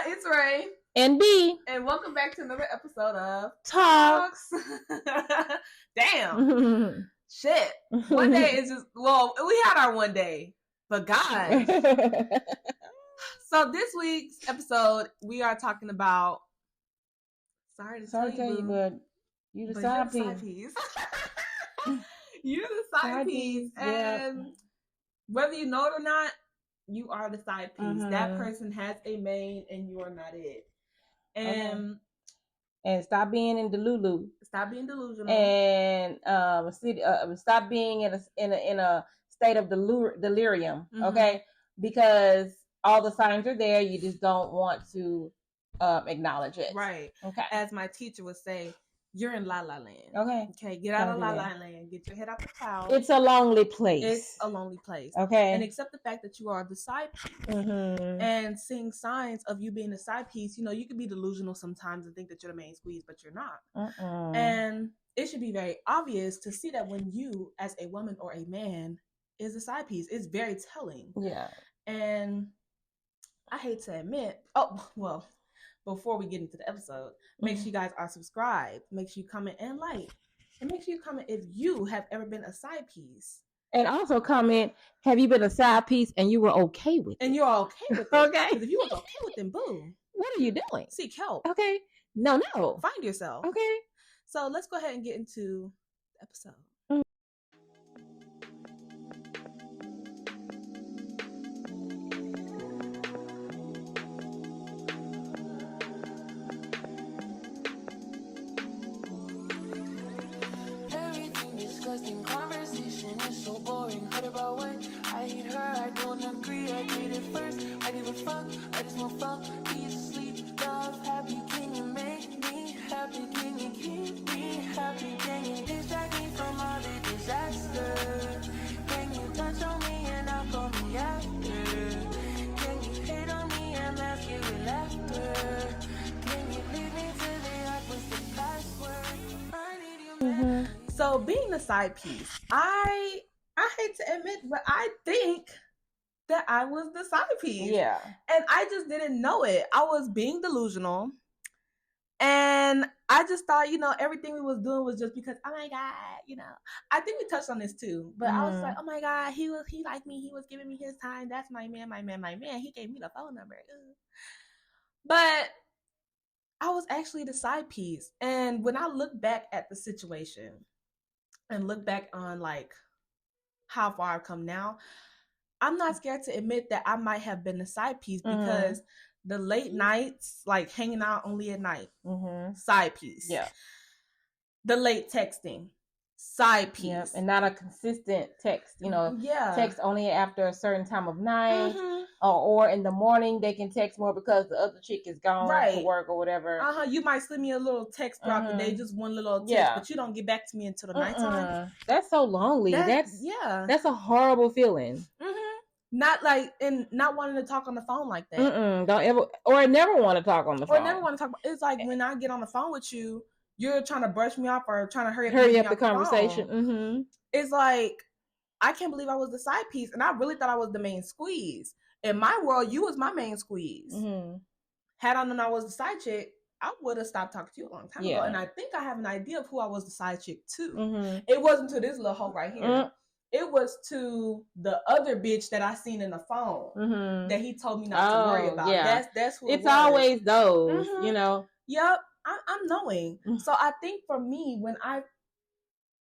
It's Ray. And B. And welcome back to another episode of Talkz. Damn. Shit. One day is just, well, we had our one day. But guys. So this week's episode, we are talking about, sorry to tell you, but you the side piece. You're the side piece. And whether you know it or not, you are the side piece. That person has a main and you are not it. And stop being in Delulu. Stop being delusional. And stop being in a state of delirium. Okay, because all the signs are there. You just don't want to acknowledge it. Right. Okay. As my teacher would say, you're in La La Land. Okay, get out of La La Land. Get your head out the clouds. It's a lonely place. It's a lonely place. Okay. And accept the fact that you are the side piece. And seeing signs of you being the side piece, you know, you can be delusional sometimes and think that you're the main squeeze, but you're not. And it should be very obvious to see that when you, as a woman or a man, is a side piece. It's very telling. Yeah. And I hate to admit, before we get into the episode, make sure you guys are subscribed. Make sure you comment and like. And make sure you comment if you have ever been a side piece. And also comment, have you been a side piece and you were okay with it? And you're okay with it. Okay. Because if you was okay with it, boo. What are you doing? Seek help. Okay. No. Find yourself. Okay. So let's go ahead and get into the episode. Conversation is so boring. Heard about when I hate her, I don't agree. I did it first. I give a fuck. I just want fuck. He's asleep. Love happy. Can you make me happy? Can you keep me happy? Can you distract me from all the disaster? Can you touch on me and I'll call me after? Can you hate on me and mask it with laughter? Can you leave me to the heart with the password? I need you back. So being the side piece, I hate to admit, but I think that I was the side piece. Yeah. And I just didn't know it. I was being delusional. And I just thought, you know, everything we was doing was just because, oh my God, you know. I think we touched on this too. But I was like, oh my God, he liked me. He was giving me his time. That's my man. He gave me the phone number. But I was actually the side piece. And when I look back at the situation and look back on like how far I've come now, I'm not scared to admit that I might have been the side piece because the late nights, like hanging out only at night, side piece. Yeah. The late texting, side piece. Yep. And not a consistent text, you know. Yeah. Text only after a certain time of night. Or in the morning they can text more because the other chick is gone to work or whatever. You might send me a little text throughout the day, just one little text, but you don't get back to me until the nighttime. That's so lonely. That's a horrible feeling. Not like, and not wanting to talk on the phone like that. Don't ever, or never want to talk on the phone. Or never want to talk. It's like when I get on the phone with you, you're trying to brush me off or trying to hurry up the conversation. It's like, I can't believe I was the side piece, and I really thought I was the main squeeze. In my world, you was my main squeeze. Had I known I was the side chick, I would have stopped talking to you a long time ago. And I think I have an idea of who I was the side chick to. It wasn't to this little hoe right here. It was to the other bitch that I seen in the phone that he told me not to worry about. Yeah. That's who it's always those, you know. Yep, I'm knowing. So I think for me, when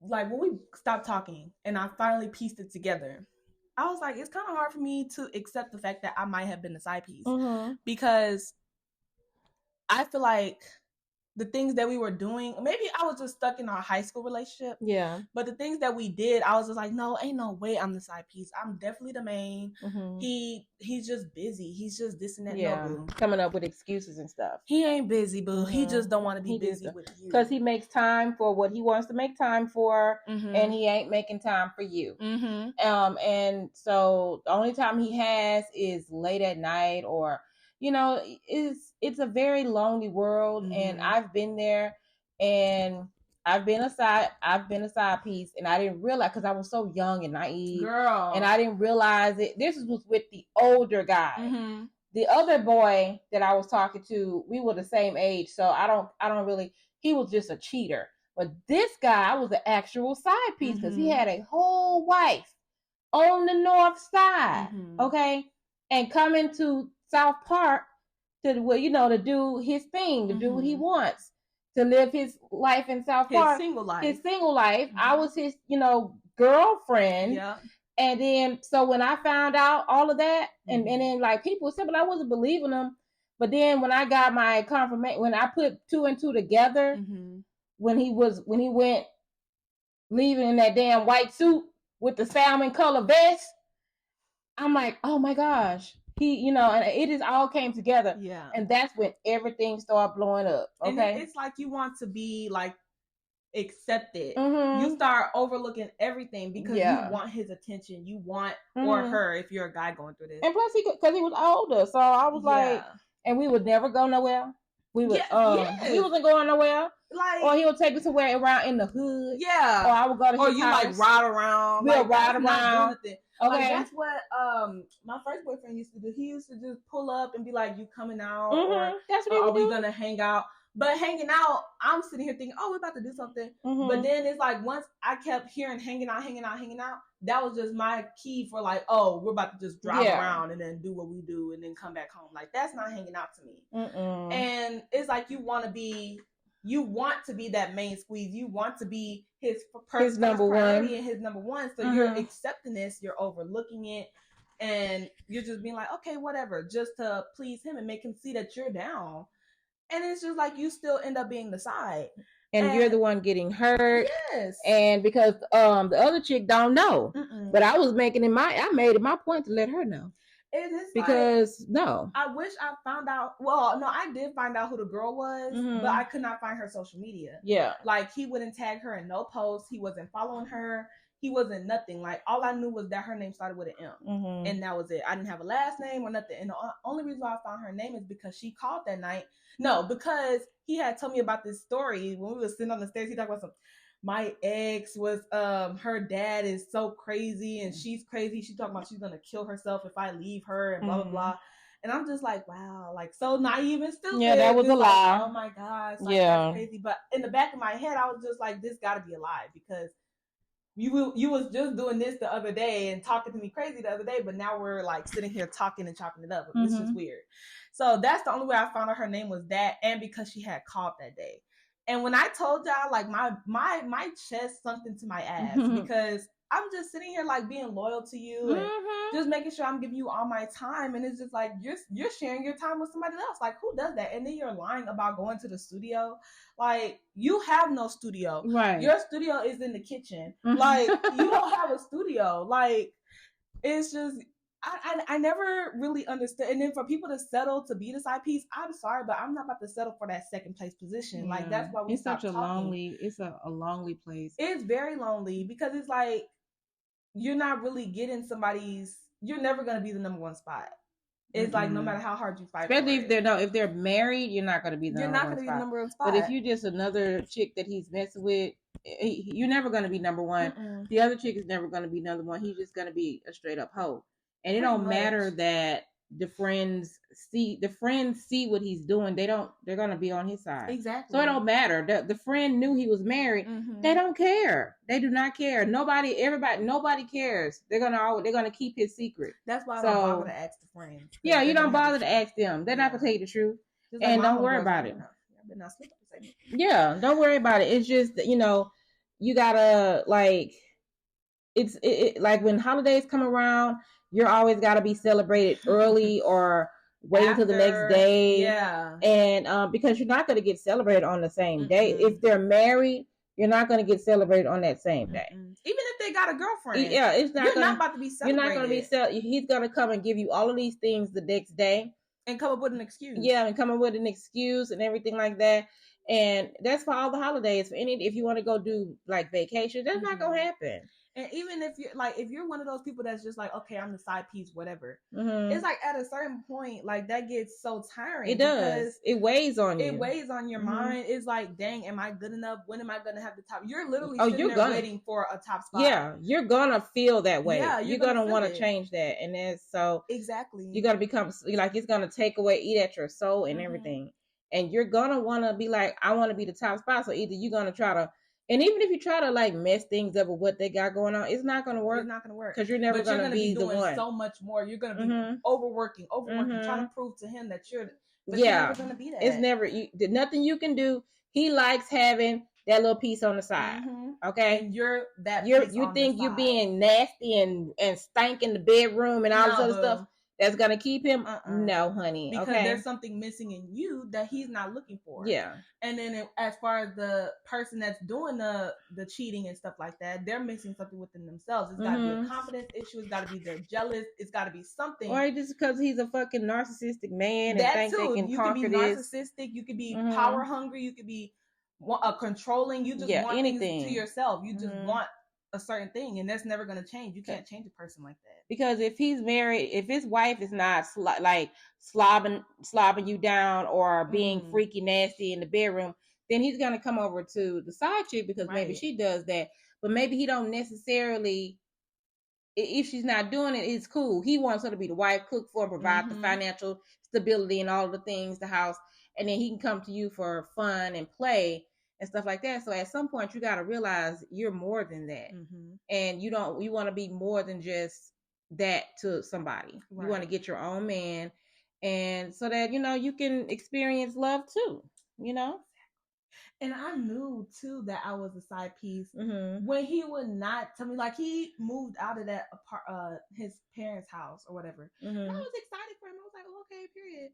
we stopped talking and I finally pieced it together, I was like, it's kind of hard for me to accept the fact that I might have been the side piece because I feel like the things that we were doing, maybe I was just stuck in our high school relationship. Yeah. But the things that we did, I was just like, no, ain't no way I'm the side piece. I'm definitely the main. He's just busy. He's just this and that. Yeah. No, boo. Coming up with excuses and stuff. He ain't busy, boo. He just don't want to be busy with you. Because he makes time for what he wants to make time for, and he ain't making time for you. And so the only time he has is late at night, or you know, it's a very lonely world, and I've been there, and I've been a side piece, and I didn't realize because I was so young and naive, girl, and I didn't realize it. This was with the older guy The other boy that I was talking to, we were the same age, so I don't really. He was just a cheater. But this guy was an actual side piece because he had a whole wife on the north side, okay, and coming to South Park to to do his thing, to do what he wants, to live his life in South Park, his single life. I was his, girlfriend. Yeah. And then, so when I found out all of that, and then like people said, but I wasn't believing them. But then when I got my confirmation, when I put 2 and 2 together, when he went leaving in that damn white suit with the salmon color vest, I'm like, oh my gosh, and it just all came together. Yeah. And that's when everything started blowing up. Okay. And it's like you want to be like accepted. You start overlooking everything because you want his attention. You want or her if you're a guy going through this. And plus, because he was older, so I was like, and we would never go nowhere. We would, we wasn't going nowhere. Like, or he would take us somewhere around in the hood. Yeah. Or I would go to his house. Like ride around. We'll ride around. Okay. Like, that's what my first boyfriend used to do. He used to just pull up and be like, "You coming out?" Or that's what are we gonna hang out? But hanging out, I'm sitting here thinking, "Oh, we're about to do something." But then it's like once I kept hearing hanging out, that was just my key for like, "Oh, we're about to just drive around and then do what we do and then come back home." Like that's not hanging out to me. And it's like you want to be that main squeeze. You want to be his number one and his number one. So you're accepting this, you're overlooking it, and you're just being like, okay, whatever, just to please him and make him see that you're down. And it's just like you still end up being the side. And you're the one getting hurt. Yes. And because the other chick don't know. But I was I made it my point to let her know. Because I wish I found out. Well, no, I did find out who the girl was, but I could not find her social media. Yeah, like he wouldn't tag her in no posts. He wasn't following her. He wasn't nothing. Like all I knew was that her name started with an M, and that was it. I didn't have a last name or nothing. And the only reason why I found her name is because she called that night. No, because he had told me about this story when we were sitting on the stairs. He talked about my ex was her dad is so crazy and she's crazy. She talking about she's gonna kill herself if I leave her and blah blah blah. And I'm just like, wow, like so naive and stupid. Yeah, that was a lie. Like, oh my gosh, like, that's crazy. But in the back of my head, I was just like, this gotta be a lie because you was just doing this the other day and talking to me crazy the other day, but now we're like sitting here talking and chopping it up. This is weird. So that's the only way I found out her name was that, and because she had called that day. And when I told y'all, like my chest sunk into my ass because I'm just sitting here like being loyal to you and just making sure I'm giving you all my time. And it's just like you're sharing your time with somebody else. Like who does that? And then you're lying about going to the studio. Like you have no studio. Right. Your studio is in the kitchen. Like you don't have a studio. Like it's just I never really understood. And then for people to settle to be the side piece, I'm sorry, but I'm not about to settle for that second place position. Like that's why we stopped talking. It's a lonely place. It's very lonely because it's like you're not really getting you're never gonna be the number one spot. It's like no matter how hard you fight. Especially if they're married, you're not gonna be the number one spot. But if you're just another chick that he's messing with, you're never gonna be number one. The other chick is never gonna be number one. He's just gonna be a straight up hoe. And it don't matter that the friends see what he's doing. They're gonna be on his side. Exactly. So it don't matter. The friend knew he was married. They don't care. They do not care. Nobody cares. They're gonna keep his secret. That's why I don't bother to ask the friends. Yeah, you don't bother to ask them. They're not gonna tell you the truth. Like and don't worry about it. Yeah, don't worry about it. It's just you gotta like it's like when holidays come around. You're always got to be celebrated early or wait until the next day. Yeah. And because you're not going to get celebrated on the same day. If they're married, you're not going to get celebrated on that same day. Even if they got a girlfriend. Yeah, it's not. You're not about to be celebrated. You're not going to be celebrated. He's going to come and give you all of these things the next day. And come up with an excuse. Yeah, and come up with an excuse and everything like that. And that's for all the holidays. If you want to go do like vacation, that's not going to happen. And even if you're one of those people that's just like, okay, I'm the side piece, whatever. It's like at a certain point, like that gets so tiring. It does. It weighs on you. It weighs on your mind. It's like, dang, am I good enough? When am I gonna have the top? You're literally sitting there waiting for a top spot. Yeah, you're gonna feel that way. Yeah, you're gonna want to change that, and that's so exactly. You're gonna become like it's gonna take away, eat at your soul and everything, and you're gonna want to be like, I want to be the top spot. So either you're gonna try to. And even if you try to like mess things up with what they got going on, it's not going to work. It's not going to work because you're never going to be the one. So much more. You're going to be overworking, trying to prove to him that you're. But you're never going to be that. It's never. Nothing you can do. He likes having that little piece on the side. Okay, and you're that. You think you're being nasty and stank in the bedroom and all this other stuff. That's gonna keep him. No, honey, because there's something missing in you that he's not looking for. Yeah. And then as far as the person that's doing the cheating and stuff like that, they're missing something within themselves. It's got to be a confidence issue. It's got to be they're jealous. It's got to be something. Or just because he's a fucking narcissistic man and think they can conquer this. You can be narcissistic. You could be power hungry. You could be controlling. You just want anything to yourself. You just want a certain thing, and that's never going to change. You can't change a person like that. Because if he's married, if his wife is not like slobbing you down or being freaky nasty in the bedroom, then he's going to come over to the side chick because maybe she does that. But maybe he don't necessarily, if she's not doing it, it's cool. He wants her to be the wife, cook for him, provide the financial stability and all the things, the house, and then he can come to you for fun and play and stuff like that. So at some point you got to realize you're more than that. And you want to be more than just that to somebody. You want to get your own man, and so that you can experience love too. And I knew too that I was a side piece when he would not tell me. Like, he moved out of that his parents' house or whatever. And I was excited for him. I was like, oh, okay, period.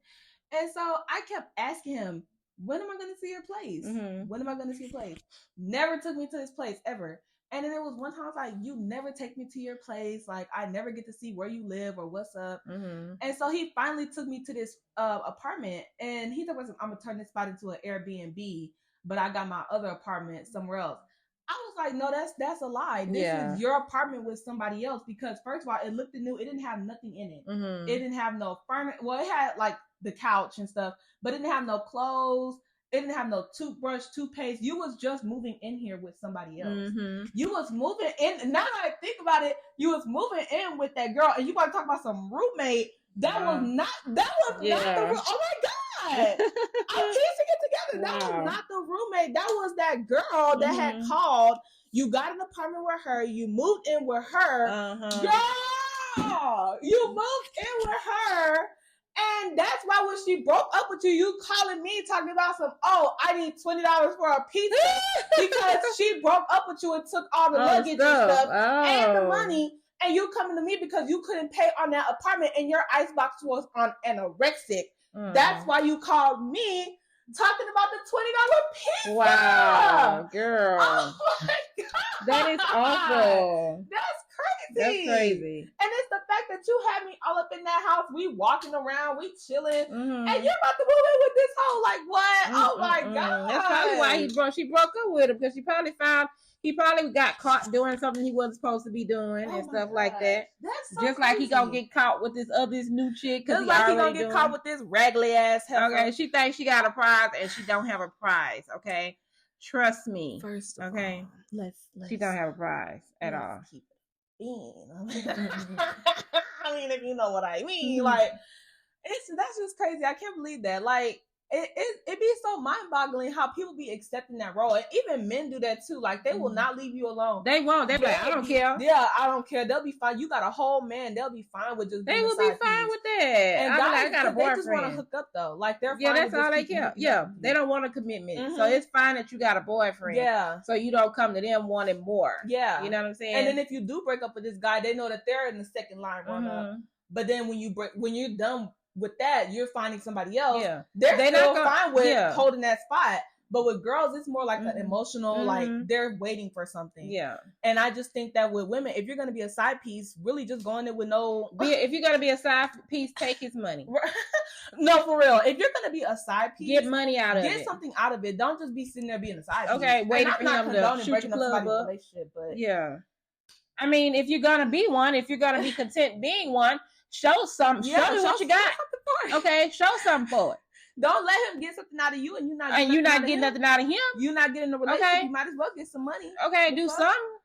And so I kept asking him, when am I going to see your place? When am I going to see your place? Never took me to his place ever. And then there was one time I was like, you never take me to your place. Like, I never get to see where you live or what's up. And so he finally took me to this apartment, and he thought, I'm going to turn this spot into an Airbnb, but I got my other apartment somewhere else. I was like, no, that's a lie. This is your apartment with somebody else, because first of all, it looked new. It didn't have nothing in it. It didn't have no furniture. Well, it had like the couch and stuff, but it didn't have no clothes. It didn't have no toothbrush, toothpaste. You was just moving in here with somebody else. You was moving in. Now that I think about it, you was moving in with that girl, and you want to talk about some roommate. That was not the roommate. Oh my God. I'm piecing it together. That was not the roommate. That was that girl that had called. You got an apartment with her. You moved in with her. Girl, you moved in with her. And that's why when she broke up with you, you calling me talking about I need $20 for a pizza because she broke up with you and took all the luggage and stuff and the money. And you coming to me because you couldn't pay on that apartment and your icebox was on anorexic. That's why you called me talking about the $20 pizza. Wow, girl. Oh my God. That is awful. That's crazy. That's crazy. And it's the fact that you had me all up in that house. We walking around, we chilling, and you're about to move in with this hoe. Like, what? Oh my God. That's probably why she broke up with him, because he probably got caught doing something he wasn't supposed to be doing and stuff like that. That's so just crazy. Like he gonna get caught with this new chick. Just like he gonna get caught with this raggedy ass heifer. Okay, she thinks she got a prize and she don't have a prize. Okay, trust me. First of all, let's she don't have a prize at all. Keep it in. I mean, if you know what I mean, like that's just crazy. I can't believe that. Like, it be so mind-boggling how people be accepting that role, and even men do that too. Like, they will not leave you alone. They won't. They be like, I don't care. Yeah, I don't care. They'll be fine. You got a whole man. They'll be fine with just. They will be fine with that. And guys, I got a boyfriend. They just want to hook up though. Like, they're fine. That's all they care. Yeah, they don't want a commitment. So it's fine that you got a boyfriend. Yeah. So you don't come to them wanting more. Yeah. You know what I'm saying? And then if you do break up with this guy, they know that they're in the second line run up. But then when you're done with that, you're finding somebody else. Yeah. They're still fine with holding that spot. But with girls, it's more like an emotional, like they're waiting for something. Yeah. And I just think that with women, if you're going to be a side piece, really just go in there with no... If you're going to be a side piece, take his money. No, for real. If you're going to be a side piece... Get money out of it. Get something out of it. Don't just be sitting there being a side piece. Okay, waiting for him to shoot your club up. But yeah. I mean, if you're gonna be one, if you're gonna be content being one, show some. Yeah, show me what you got. Okay, show something for it. Don't let him get something out of you, and you're not getting nothing out of him. You're not getting a relationship. Okay. You might as well get some money. Okay, do something.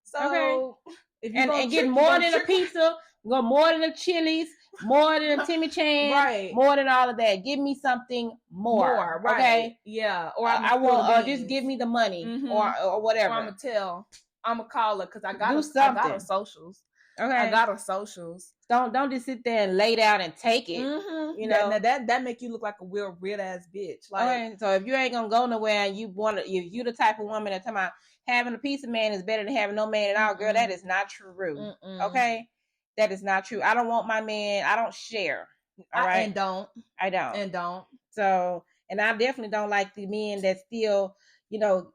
So, okay. If and get more than a pizza, go more than a Chili's, more than a Timmy Chan, right? More than all of that. Give me something more, right? Okay, yeah. Or I want, or just give me the money, or whatever. Or I'm gonna call her because I got her socials. Okay, I got her socials. Don't just sit there and lay down and take it. You know that make you look like a weird ass bitch. Like, okay, so if you ain't gonna go nowhere and if you the type of woman that's talking about having a piece of man is better than having no man at all, girl, that is not true. Okay, that is not true. I don't want my man. I don't share. All right, I don't. So, and I definitely don't like the men that still,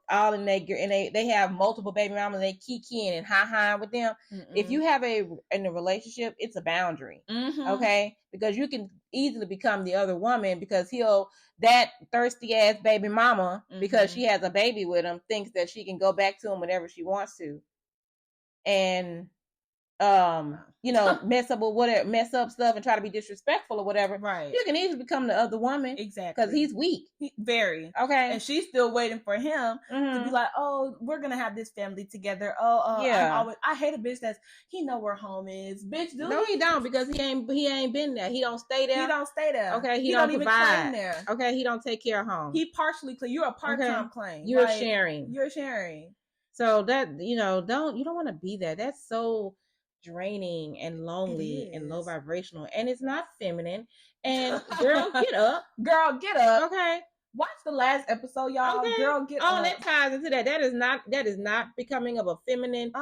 all in their and they have multiple baby mamas and they kikiing and hi with them. If you have in a relationship, it's a boundary. Okay, because you can easily become the other woman because that thirsty ass baby mama, because she has a baby with him, thinks that she can go back to him whenever she wants to, and mess up stuff and try to be disrespectful or whatever. Right. You can easily become the other woman. Exactly. Because he's weak. Very. Okay. And she's still waiting for him to be like, oh, we're gonna have this family together. Oh, yeah. I hate a bitch he know where home is. Bitch, no, he don't, because he ain't been there. He don't stay there. He don't stay there. Okay. He don't even claim there. Okay. He don't take care of home. He partially claim. You're a part-time claim. You're sharing. You're sharing. So that you don't want to be that. That's so draining and lonely and low vibrational, and it's not feminine. And girl, get up. Okay, watch the last episode, y'all. Okay. Girl, get up. That ties into that. That is not becoming of a feminine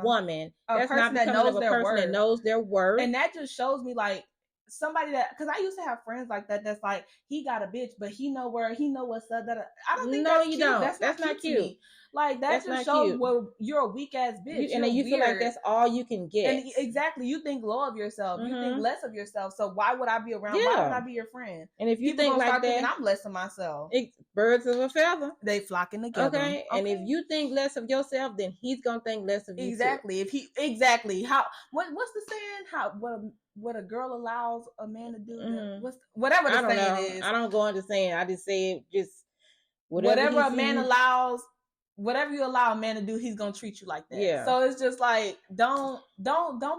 woman. That's not becoming of a person that knows their worth. And that just shows me like somebody that, because I used to have friends like that. That's like, he got a bitch, but he know what's up. That I don't think that's cute. Don't. That's not cute. Like that just shows well you're a weak ass bitch. And then you feel like that's all you can get. And exactly, you think low of yourself. You think less of yourself. So why would I be around? Why would I be your friend? And if you think like that, I'm less of myself. Birds of a feather. They flocking together. Okay. And if you think less of yourself, then he's gonna think less of you. Exactly. Too. How what's the saying? What a girl allows a man to do, whatever the saying is. I don't go into saying. I just say it, just whatever a man allows. Whatever you allow a man to do, he's gonna treat you like that. Yeah. So it's just like don't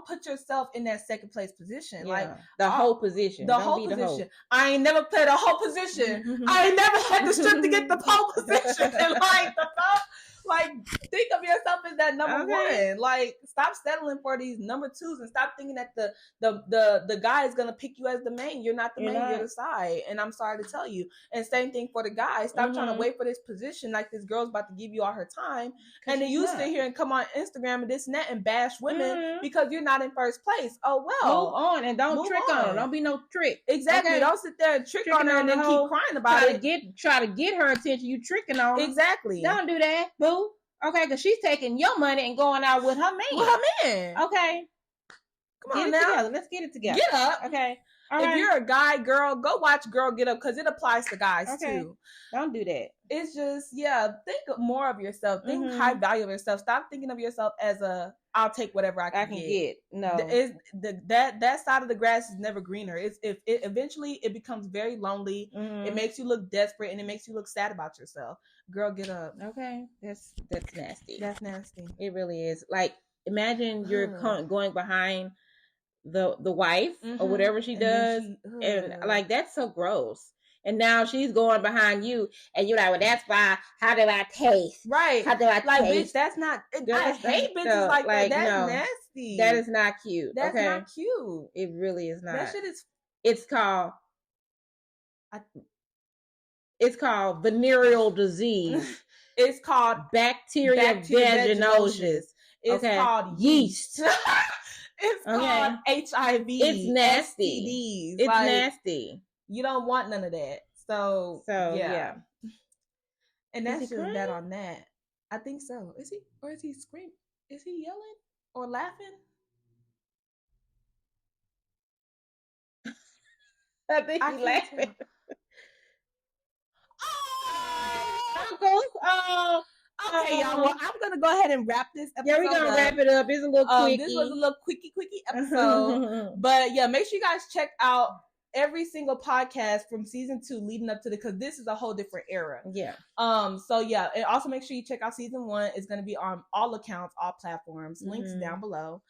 put yourself in that second place position. Yeah. Like the whole position. The whole position. I ain't never played a whole position. I ain't never had the strength to get the pole position. And like the fuck. Like, think of yourself as that number one. Like, stop settling for these number twos and stop thinking that the guy is gonna pick you as the main. You're not the main, you're the side. And I'm sorry to tell you. And same thing for the guy. Stop trying to wait for this position like this girl's about to give you all her time. And then you sit here and come on Instagram and this and that and bash women because you're not in first place. Oh well. Move on and don't trick on her. Don't be no trick. Exactly. Okay. Don't sit there and trick on her and then keep crying about it. Try to get her attention. You tricking on her. Exactly. Don't do that, boo. Okay, because she's taking your money and going out with her man. Okay. Come on now. Together. Let's get it together. Get up. Okay. If you're a guy, girl, go watch Girl Get Up because it applies to guys too. Don't do that. It's just, think more of yourself. Think high value of yourself. Stop thinking of yourself as I'll take whatever I can get. No. That side of the grass is never greener. Eventually it becomes very lonely. It makes you look desperate and it makes you look sad about yourself. Girl, get up. Okay. That's nasty. That's nasty. It really is. Like, imagine you're going behind the wife or whatever she does, and like, that's so gross. And now she's going behind you, and you're like, well, that's why. How do I taste? Right. How do I like, taste? Bitch, that's not. I hate bitches like that. That's nasty. That is not cute. That's not cute. It really is not. That shit is. It's called. It's called venereal disease. It's called bacteria vaginosis. It's called yeast. It's called HIV. It's nasty. STDs. It's nasty. You don't want none of that. So yeah. And that's just crying? that on that. I think so. Is he screaming? Is he yelling or laughing? I think he's laughing. Okay, y'all. Well, I'm gonna go ahead and wrap this episode. Yeah, we're gonna wrap it up. It's a little quickie. This was a little quickie episode. But yeah, make sure you guys check out every single podcast from season 2 leading up to because this is a whole different era. Yeah. So yeah, and also make sure you check out season 1. It's going to be on all accounts, all platforms. Links down below.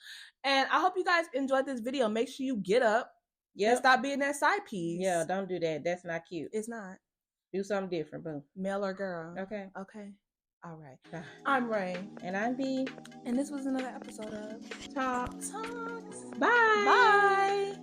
And I hope you guys enjoyed this video. Make sure you get up. And stop being that side piece. Yeah, don't do that. That's not cute. It's not. Do something different, boo. Male or girl. Okay. All right. I'm Ray. And I'm B. And this was another episode of Talkz. Bye. Bye.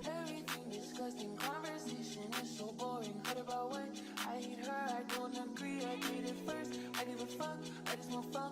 Everything disgusting, conversation is so boring. Heard about when I hate her, I don't agree. I did it first. I give a fuck, I just want fun.